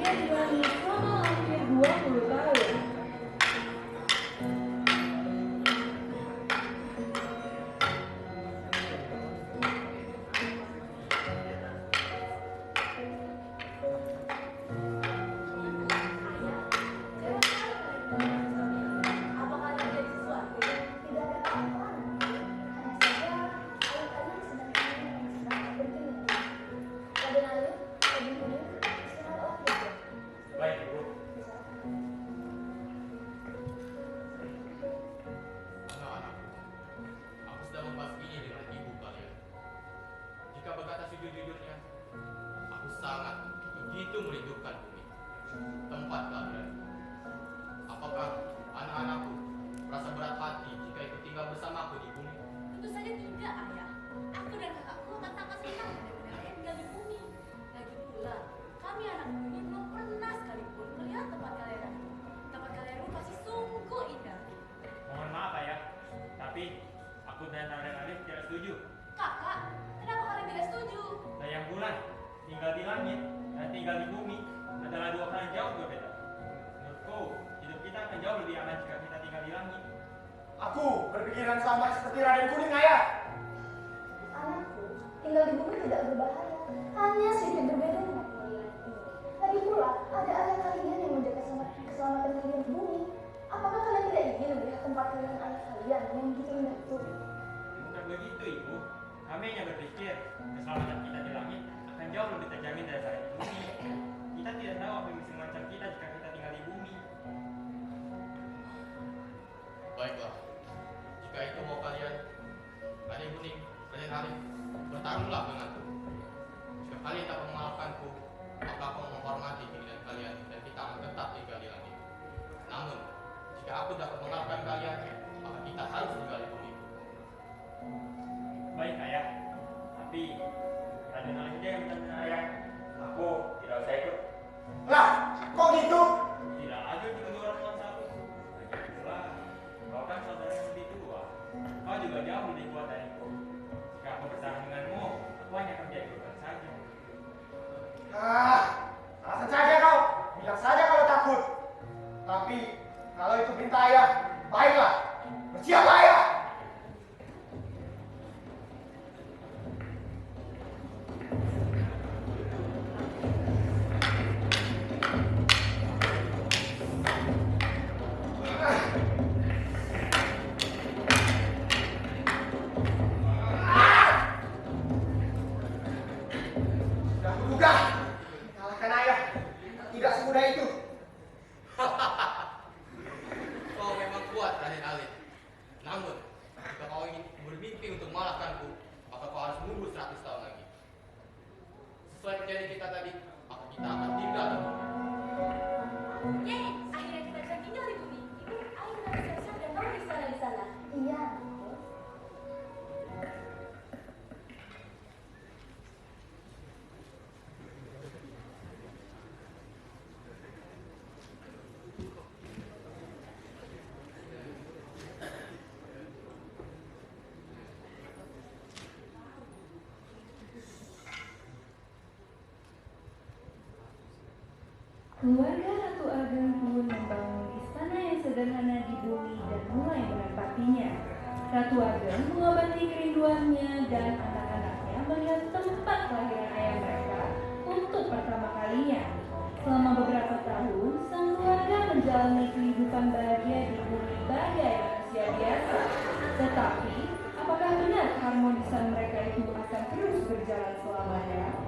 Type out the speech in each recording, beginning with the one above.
dia dibangun selama hampir 20 tahun. Aku berpikiran sama seperti Raden Kuning, Ayah. Anakku, tinggal di bumi tidak berbahaya, hanya sedikit berbeda dengan kalian ini. Lagi pula, ada ayah kalian yang menjaga keselamatan kalian di bumi. Apakah kalian tidak ingin melihat tempat kalian ayah kalian yang begitu indah itu? Bukan begitu, Ibu. Kami hanya berpikir keselamatan kita di langit akan jauh lebih terjamin daripada di bumi. Kita tidak tahu apa yang bisa mengancam kita jika kita tinggal di bumi. Baiklah, jika itu mau kalian, Raden Kuning, Raden Arif, bertarunglah denganku. Jika kalian tak mengalahkanku, maka aku menghormati keinginan kalian dan kita akan tetap tinggal di langit. Namun, jika aku dapat mengalahkan kalian, maka kita harus tinggal di bumi. Baik, Ayah. Tapi Raden Arif dia yang minta Ayah. Aku tidak usah ikut. Lah, kok gitu? Tidak adil jika dua orang tuan satu. Lagi pula, kau kan saudara yang lebih tua. Kau juga jauh lebih kuat dariku. Jika aku bertarung denganmu, aku hanya akan menjadi korban saja. Alasan saja kau. Bilang saja kalau takut. Tapi, kalau itu perintah Ayah, baiklah. Bersiaplah, Ayah. Keluarga Ratu Ageng pun membangun istana yang sederhana di bumi dan mulai menempatinya. Ratu Ageng mengobati kerinduannya dan anak-anaknya melihat tempat kelahiran ayah mereka untuk pertama kalinya. Selama beberapa tahun, sang keluarga menjalani kehidupan bahagia di bumi bagai manusia biasa. Tetapi, apakah benar keharmonisan mereka itu akan terus berjalan selamanya?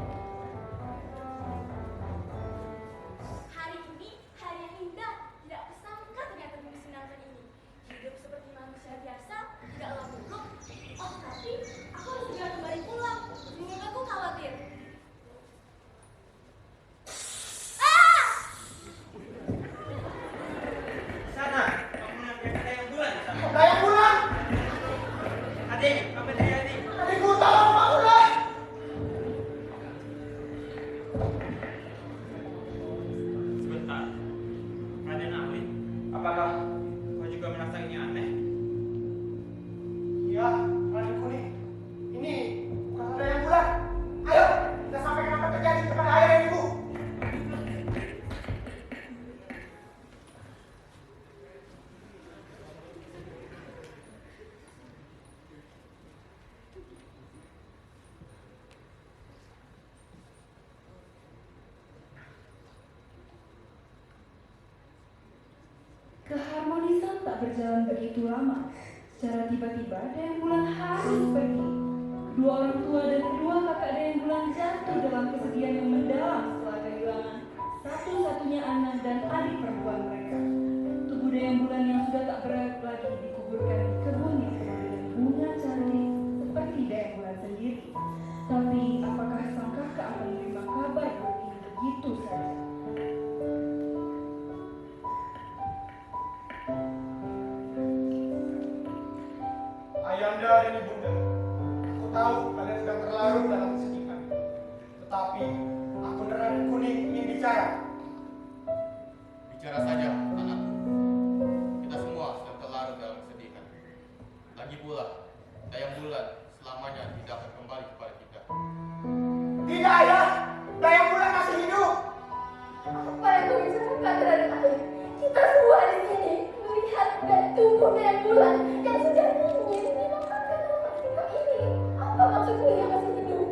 Keharmonisan tak berjalan begitu lama. Secara tiba-tiba Dayang Bulan harus pergi. Kedua orang tua dan kedua kakak Dayang Bulan jatuh dalam kesedihan yang mendalam setelah kehilangan satu-satunya anak dan adik perempuan mereka. Tubuh Dayang Bulan yang sudah tak berat lagi dikuburkan di kebun yang penuh dengan bunga cantik seperti Dayang Bulan sendiri. Tapi apakah sang kakak akan menerima kabar buruk ini begitu saja? Ayanda dan ibunda, aku tahu kalian sedang terlarut dalam kesedihan. Tetapi aku dan Raden Kuning ingin bicara. Bicara saja, anakku. Kita semua sedang terlarut dalam kesedihan. Lagi pula, Dayang Bulan selamanya tidak akan kembali kepada kita. Tidak, ayah, Dayang Bulan masih hidup. Apa yang kau bicarakan, Raden Alim? Kita semua di sini melihat dan tubuh Dayang Bulan yang sudah dingin dimakamkan dalam ketika ini. Apa maksudmu yang masih hidup?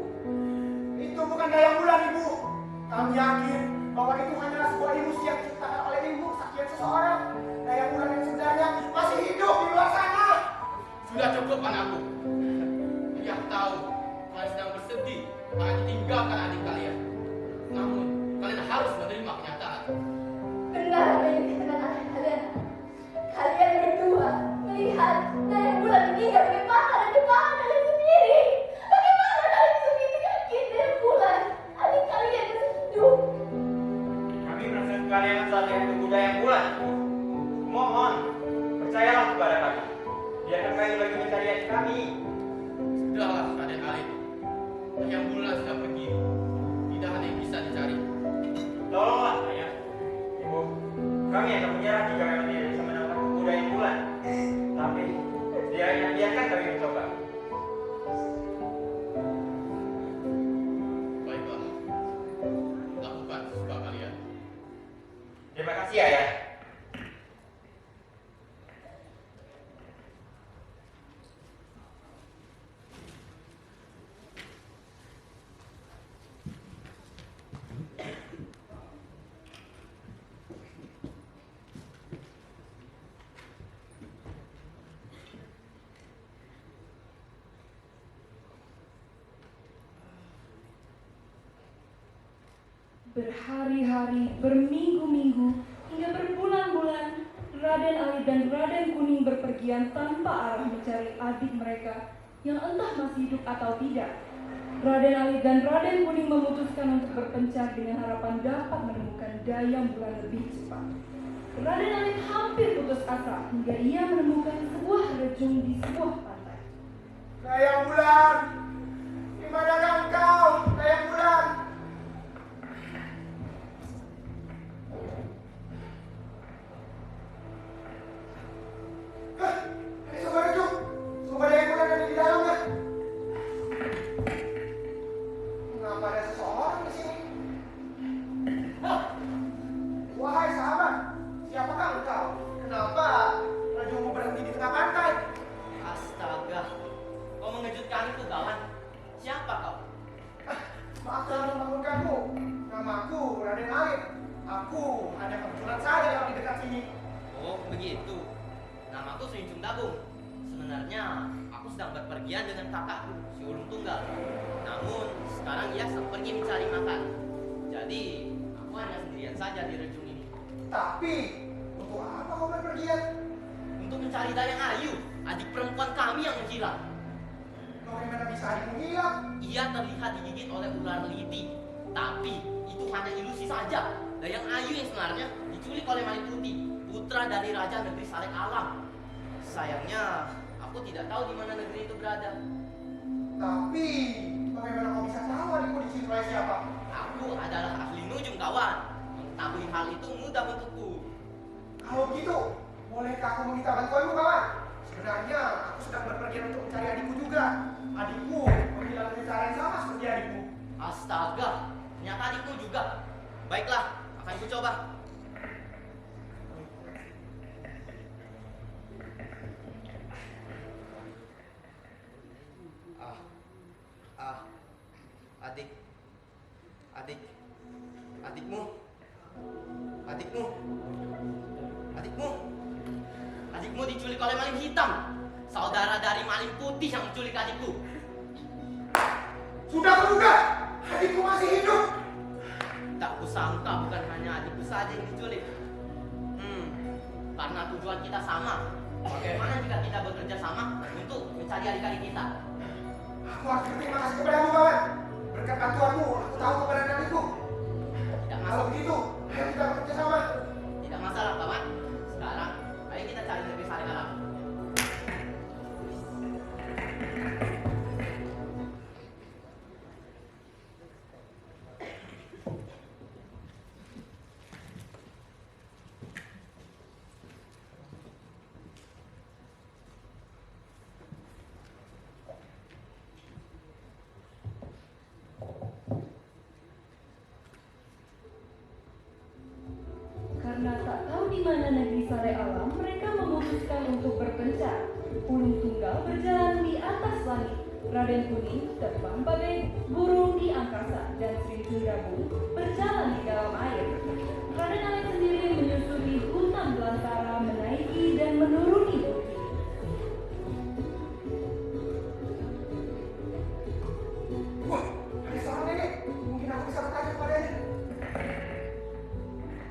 Itu bukan Dayang Bulan, ibu. Kami yakin bahwa itu hanyalah sebuah ilusi yang diciptakan oleh ibu sakian seseorang. Dayang Bulan yang sebenarnya masih hidup di luar sana. Sudah cukup, anakku. Dia tahu kalian sedang bersedih karena ditinggalkan adik kalian. Namun, kalian harus menerima kenyataan. Benar apa yang dikatakan ayah kalian. Kalian berdua melihat Dayang Bulan meninggal di mata dan depan kalian sendiri. Bagaimana kalian bisa begitu yakin Dayang Bulan adik kalian masih hidup? Kami merasakan kalian saat yang tubuh Dayang Bulan. Mohon, percayalah kepada kami. Biarkan kami lagi mencari adik kami. Sudahlah, Raden Alim. Dayang Bulan sudah pergi. Tidak ada yang bisa dicari. Tolonglah ayah, ibu. Kami akan menyerah jika memang tidak bisa menemukan tubuh Dayang Bulan. Tapi, setidaknya biarkan kami mencoba. Baiklah. Lakukan sesuka kalian. Terima kasih ayah. Berhari-hari, berminggu-minggu, hingga berbulan-bulan, Raden Ali dan Raden Kuning berpergian tanpa arah mencari adik mereka yang entah masih hidup atau tidak. Raden Ali dan Raden Kuning memutuskan untuk berpencar dengan harapan dapat menemukan Dayang Bulan lebih cepat. Raden Ali hampir putus asa hingga ia menemukan sebuah rejung di sebuah pantai. Dayang Bulan, di manakah engkau, Dayang Bulan? Hah, ini sobat itu, sobat Dayang Bulan ada di dalamnya. Mengapa ada seseorang di sini? Hah, wahai sahabat, siapakah engkau? Kenapa rejungmu berhenti di tengah pantai? Astaga, kau mengejutkanku kawan. Siapa kau? Maaf telah membangunkanmu. Namaku Raden Alim. Aku hanya kebetulan saja lewat di dekat sini. Oh begitu. Namaku Srincung Dabung. Sebenarnya aku sedang berpergian dengan kakakku, si Ulung Tunggal. Namun sekarang ia sedang pergi mencari makan. Jadi aku hanya sendirian saja di rejung ini. Tapi, untuk apa kau berpergian? Untuk mencari Dayang Ayu, adik perempuan kami yang menghilang. Bagaimana bisa adikmu hilang? Ia terlihat digigit oleh ular lidi. Tapi itu hanya ilusi saja. Dayang Ayu yang sebenarnya diculik oleh Malik Putih, putra dari Raja Negeri Saleh Alam. Sayangnya, aku tidak tahu di mana negeri itu berada. Tapi, bagaimana kau bisa tahu adikmu diculik oleh siapa? Aku adalah ahli nujum kawan. Mengetahui hal itu mudah untukku. Kalau begitu, bolehkah aku meminta bantuanmu kawan? Sebenarnya, aku sedang berpergian untuk mencari adikku juga. Adikku menghilang dengan cara yang sama seperti adikmu. Astaga, ternyata adikku juga. Baiklah, akan ku coba. Adik, adikmu, adikmu, adikmu. adikmu diculik oleh maling hitam. Saudara dari maling putih yang menculik adikku. Sudah kuduga, adikku masih hidup. Tak kusangka bukan hanya adikku saja yang diculik. Karena tujuan kita sama. Bagaimana jika kita bekerja sama untuk mencari adik-adik kita? Aku harus berterima kasih kepadamu, kawan. Berkat bantuanmu, aku tahu keberadaan adikku. Tidak Kalau masalah. begitu, ayo kita bekerja sama. Tidak masalah, kawan. Sekarang, ayo kita cari negeri Sari Alam. Karena tak tahu di mana negeri Sari Alam, mereka memutuskan untuk berpencar. Ulung Tunggal berjalan di atas langit, Raden Kuning terbang bagai burung di angkasa, dan Sri Tunggabung berjalan di dalam air. Raden Alit sendiri menyusuri hutan belantara, menaiki dan menuruni bukit. Wah, ada seorang nenek. Mungkin aku bisa bertanya kepadanya.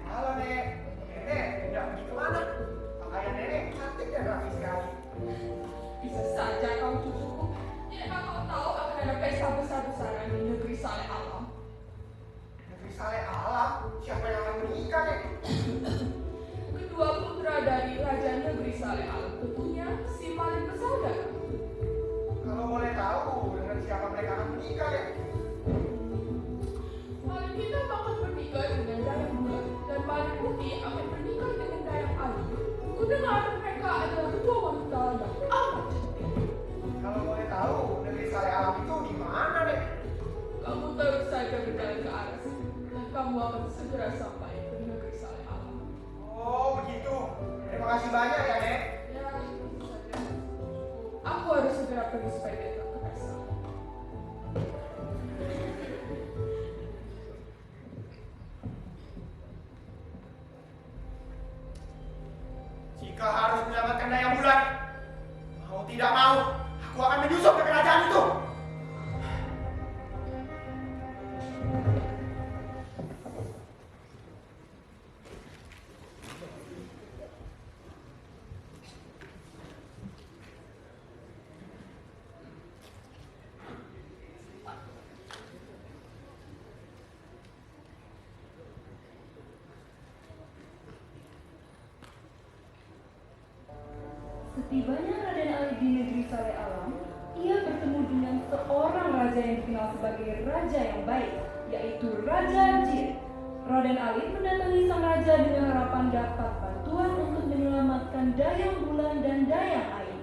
Halo, Nek. Nenek, tidak pergi kemana? Pakaian nenek cantik dan rapi sekali. Bisa saja kau cucuku. Tidakkah kau tahu akan ada pesta besar-besaran di negeri Saleh Alam? Negeri Saleh Alam, siapa yang akan menikah, Nek? Kedua putra dari Raja Negeri Saleh Alam tentunya si paling bersaudara. Kalau boleh tahu, dengan siapa mereka akan menikah, Nek? Paling kita akan bernikah dengan Dayang Bulan dan paling putih akan bernikah dengan Dayang Ayu. Kudengar mereka adalah kedua wanita yang amat cantik. Kalau boleh tahu, negeri Saleh Alam itu di mana, Nek? Kamu terus saja berjalan ke arah sini dan kamu akan segera sampai ke negeri Saleh Alam. Oh, begitu. Terima kasih banyak ya, Nek. Ya, tentu saja. Aku harus segera pergi supaya datang ke pesta. Jika harus menyelamatkan Dayang Bulan, mau tidak mau, aku akan menyusup ke kerajaan itu. Setibanya Raden Alit di negeri Saleh Alam, ia bertemu dengan seorang raja yang dikenal sebagai raja yang baik, yaitu Raja Jin. Raden Alit mendatangi sang raja dengan harapan dapat bantuan untuk menyelamatkan Dayang Bulan dan Dayang Ayu.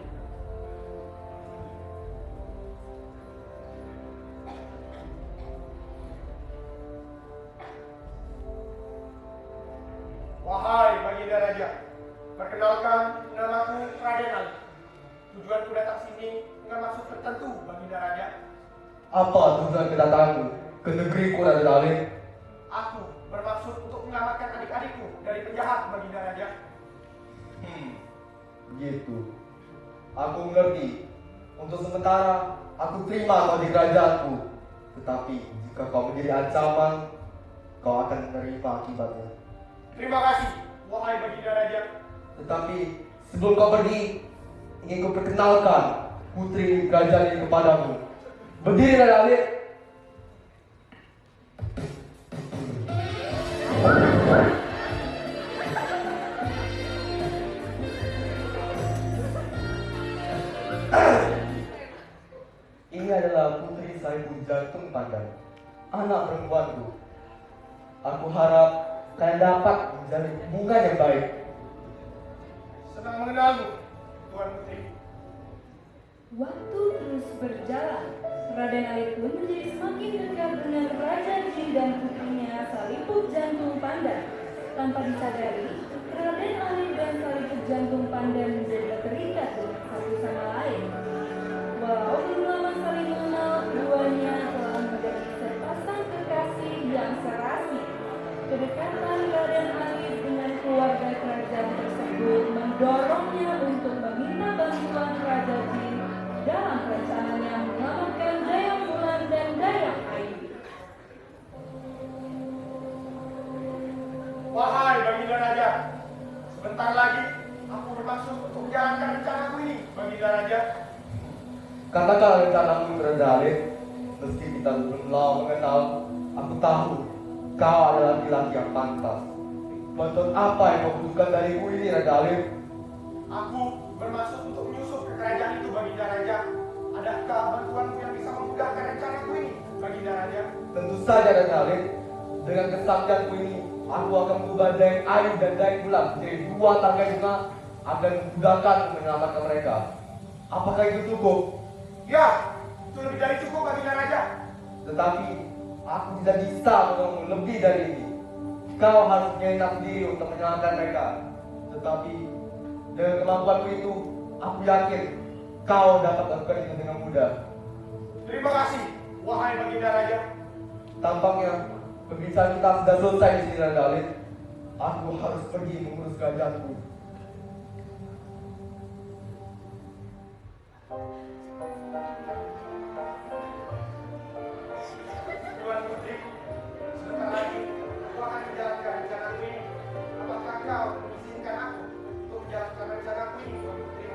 Wahai Baginda Raja, perkenalkan namaku Raden Alit. Tujuanku datang sini dengan maksud tertentu, Baginda Raja. Apa tujuan kedatanganmu ke negeriku, Raden Alit? Aku bermaksud untuk menyelamatkan adik-adikku dari penjahat, Baginda Raja. Gitu. Aku mengerti. Untuk sementara, aku terima kau di kerajaanku. Tetapi, jika kau menjadi ancaman, kau akan menerima akibatnya. Terima kasih, wahai Baginda Raja. Tetapi, sebelum kau pergi, ingin ku perkenalkan putri kerajaan ini kepadamu. Berdiri, Raden Alit. Ini adalah putri Saipul Jantung Pandan, anak perempuanku. Aku harap kalian dapat menjalin hubungan yang baik. Senang mengenalmu, Tuan Putri. Waktu terus berjalan, Raden Alit pun menjadi semakin dekat dengan Raja Jin dan putrinya Saliput Jantung Pandan. Tanpa disadari, Raden Alit dan Saliput Jantung Pandan menjadi terikat dengan satu sama lain. Walau belum lama saling mengenal, keduanya telah menjadi sepasang kekasih yang serasi. Kedekatan Raden Alit dengan keluarga kerajaan tersebut mendorongnya untuk Sebentar lagi aku bermaksud untuk menjalankan rencanaku ini, Baginda Raja. Katakan rencanamu, Raja Alif. Meski kita belum lama mengenal, aku tahu kau adalah laki-laki yang pantas. Bantuan apa yang kau butuhkan dariku ini, Raja Alif? Aku bermaksud untuk menyusup ke kerajaan itu, Baginda Raja. Adakah bantuanmu yang bisa memudahkan rencanaku ini, Baginda Raja? Tentu saja, Raja Alif. Dengan kesaktianku ini, aku akan mengubah Daeng Ayu dan Daeng Bulan menjadi dua tangkai bunga agar memudahkan menyelamatkan mereka. Apakah itu cukup? Ya, itu lebih dari cukup, Baginda Raja. Tetapi aku tidak bisa menolongmu lebih dari ini. Kau harus menyelinap sendiri untuk menyelamatkan mereka. Tetapi dengan kemampuanmu itu, aku yakin kau dapat melakukan itu dengan mudah. Terima kasih, wahai Baginda Raja. Tampaknya pembicaraan kita sudah selesai di sini, Raja Alif. Aku harus pergi mengurus kerajaanku. Tuan Putri, sebentar lagi aku akan menjalankan rencanaku ini. Apakah kau mengizinkan aku untuk menjalankan rencanaku ini, Tuan Putri?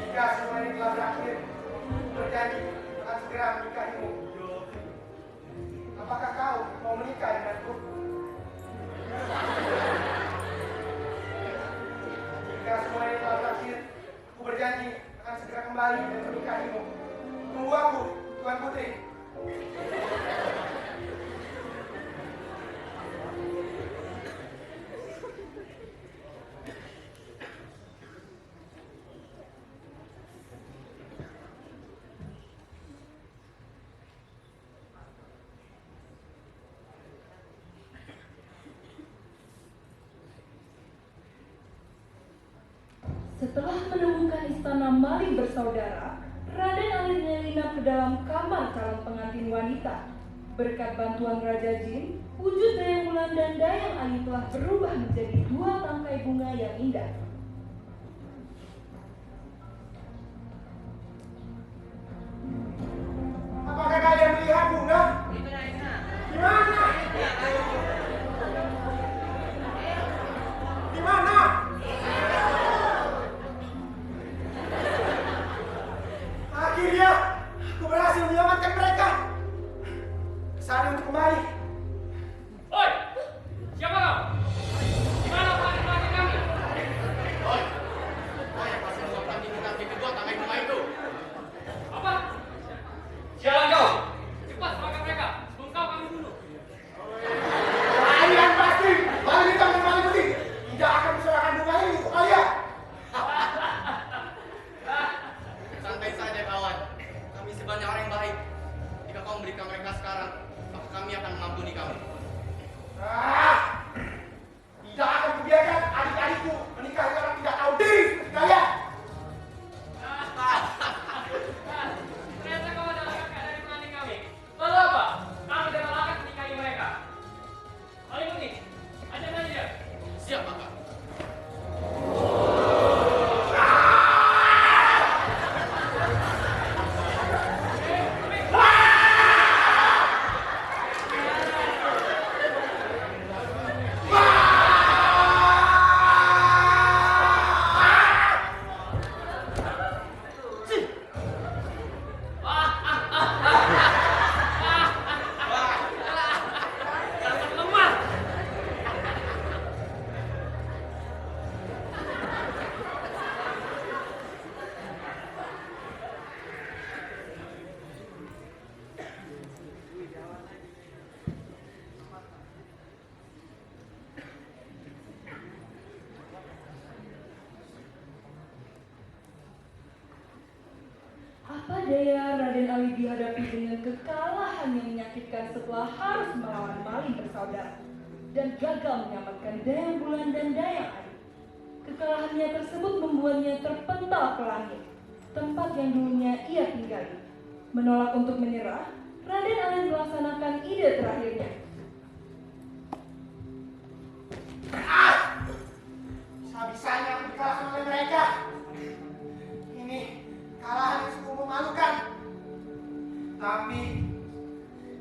Jika semua ini telah berakhir, berjanji akan segera menikahimu. Apakah kau mau menikah denganku? Jika semua ini telah berakhir, aku berjanji akan segera kembali dan menikahimu. Tunggu aku, Tuan Putri. Setelah menemukan istana maling bersaudara, Raden Alif menyelinap ke dalam kamar calon pengantin wanita. Berkat bantuan Raja Jin, wujud Dayang Bulan dan Dayang Ayu telah berubah menjadi dua tangkai bunga yang indah. Apakah kalian melihat bunga? Itu Raina. Di mana? Di mana? Akhirnya aku berhasil menyelamatkan mereka. Saatnya untuk kembali. Oi! Siapa kau? Di mana pelatih kami? Oi, kau yang pasti melakukan tindakan kedua tangkai bunga itu. Apa? Sialan kau! Cepat serahkan mereka sebelum kau kami bunuh. Kalian pasti maling hitam dan maling putih tidak akan menyerahkan bunga ini untuk kalian. Santai saja kawan, kami sebanyak orang yang baik. Jika kau memberikan mereka sekarang, maka kami akan mengampuni kamu. Tidak akan kubiarkan adik-adikku menikahi orang tidak tahu diri seperti kalian. Ternyata kau adalah kakak dari pelatih kami. Lalu apa? Kami tidak akan menikahi mereka. Ayo putih, ajar saja dia. Siap, Kakak. Apa daya Raden Alif dihadapi dengan kekalahan yang menyakitkan setelah harus melawan maling bersaudara dan gagal menyelamatkan Dayang Bulan dan Dayang Ayu. Kekalahannya tersebut membuatnya terpental ke langit, tempat yang dulunya ia tinggali. Menolak untuk menyerah, Raden Alif melaksanakan ide terakhirnya. Bisa-bisanya aku dikalahkan oleh mereka. Ini kalahan yang sungguh memalukan. Tapi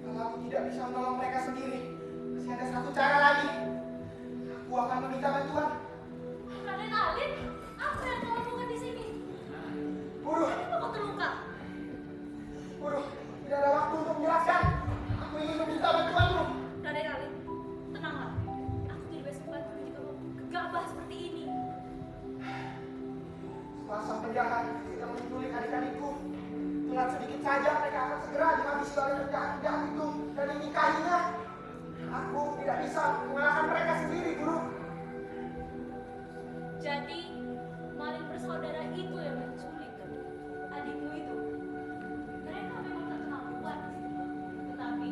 kalau aku tidak bisa menolong mereka sendiri, masih ada satu cara lagi. penjahat yang menculik adik-adikku. Telat sedikit saja mereka akan segera dihabisi oleh penjahat itu dan dinikahinya. Aku tidak bisa mengalahkan mereka sendiri, Guru. Jadi, maling bersaudara itu yang menculik adikmu itu. Mereka memang keterlaluan, tetapi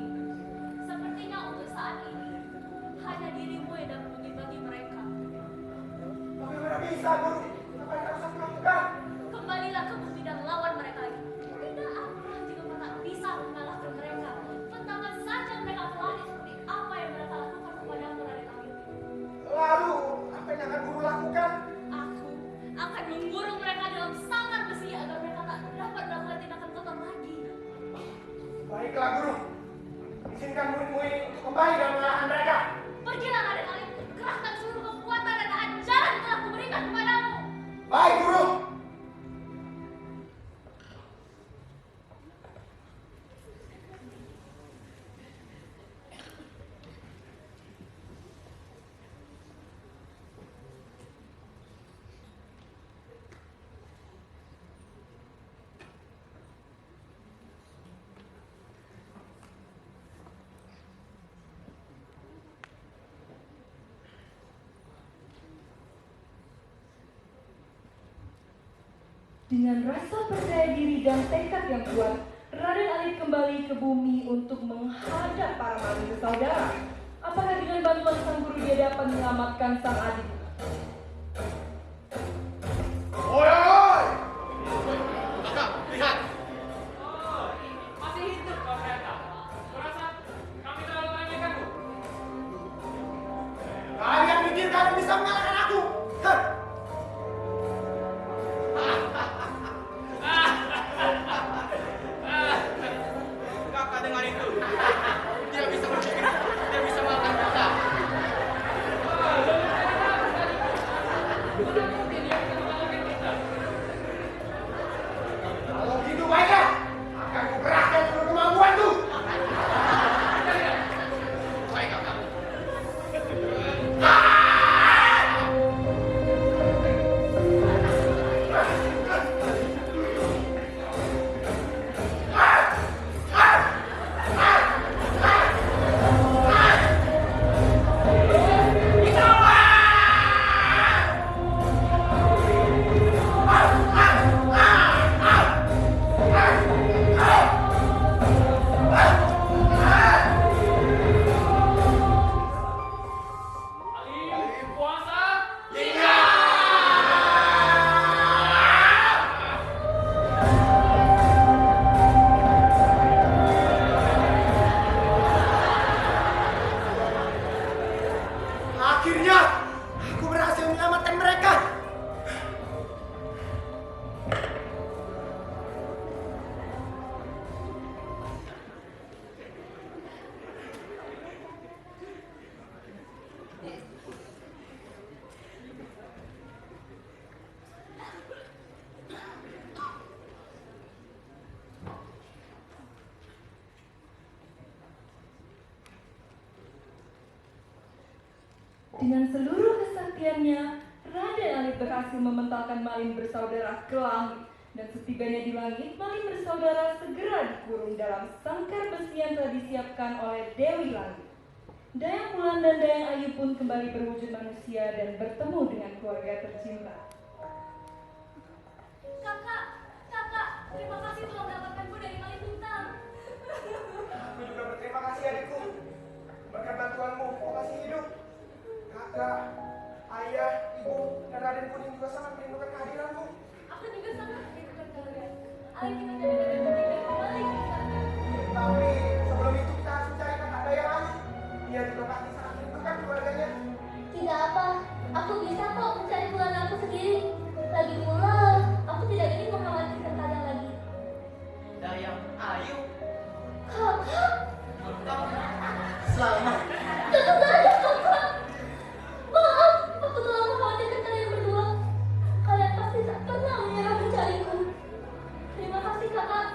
sepertinya untuk saat ini hanya dirimu yang dapat mengimbangi mereka. Tapi mana bisa, Guru? Apa yang harus aku lakukan? Kembalilah ke bumi dan lawan mereka lagi. Tidak apa jika kau tak bisa mengalahkan mereka. Betapa saja mereka telah seperti apa yang mereka lakukan kepadamu, Raden Alim. Lalu, apa yang akan Guru lakukan? Aku akan mengurung mereka dalam sangkar besi agar mereka tak dapat melakukan tindakan kotor lagi. Baiklah, Guru. Izinkan murid-murid ini untuk kembali dan mengalahkan mereka. Pergilah, Raden Alim. Kerahkan seluruh kekuatan dan ajaran yang telah kuberikan kepadamu. Baik, Guru. Dengan rasa percaya diri dan tekad yang kuat, Raden Alit kembali ke bumi untuk menghadap para maling bersaudara. Apakah dengan bantuan sang guru dia dapat menyelamatkan sang adik? Oi, oi! Kakak, lihat. Oh, masih hidup kau ternyata. Kurasa kami terlalu meremehkan, Bu. Kalian pikir kalian bisa mengalahkan aku? Hah? Kakak dengar itu. Dia bisa berpikir, dia bisa melakukan kita. Mana mungkin dia bisa mengalahkan kita? Kalau gitu baiklah, akan kukerahkan seluruh kemampuanku. Baik, kakak. Ali puasa. Akhirnya, aku berhasil menyelamatkan mereka. Dengan seluruh kesaktiannya, Raden Alit berhasil mementalkan maling bersaudara ke langit. Dan setibanya di langit, maling bersaudara segera dikurung dalam sangkar besi yang telah disiapkan oleh Dewi Langit. Dayang Wulan dan Dayang Ayu pun kembali berwujud manusia dan bertemu dengan keluarga tercinta. Kakak, terima kasih telah mendapatkanku dari maling bintang. Aku juga berterima kasih adikku. Berkat bantuanmu, kau masih hidup. Kakak, ayah, ibu, dan Raden Kuning juga sangat merindukan kehadiranmu. Aku juga sangat merindukan kalian. Ayo kita jadikan kembali kembali ke sana. Tapi sebelum itu kita harus mencari kakak Dayang Ayu. Dia juga pasti sangat merindukan keluarganya. Tidak apa, aku bisa kok mencari keluarga aku sendiri. Lagi pula, aku tidak ingin mengkhawatirkan kalian lagi. Dayang Ayu. Kakak, Selamat. tentu saja kakak. Maaf, aku telah mengkhawatirkan kalian berdua. Kalian pasti tak pernah menyerah mencariku. Terima kasih kakak.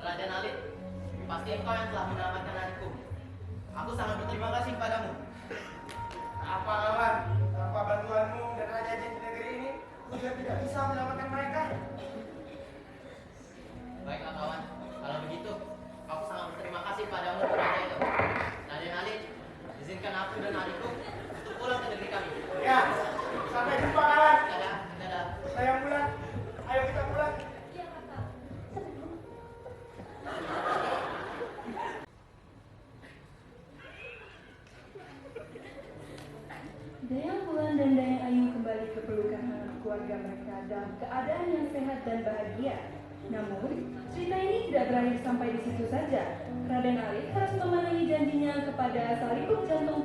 Raden Alit, pasti engkau yang telah menyelamatkan adikku. Aku sangat berterima kasih padamu. Apa kawan? Tanpa bantuanmu dan Raja Jin di negeri ini, aku juga tidak bisa menyelamatkan mereka. Dayang Wulan dan Dayang Ayu kembali ke pelukan hangat keluarga mereka dalam keadaan yang sehat dan bahagia. Namun, cerita ini tidak berakhir sampai di situ saja. Raden Arif harus memenuhi janjinya kepada Sariput Jantung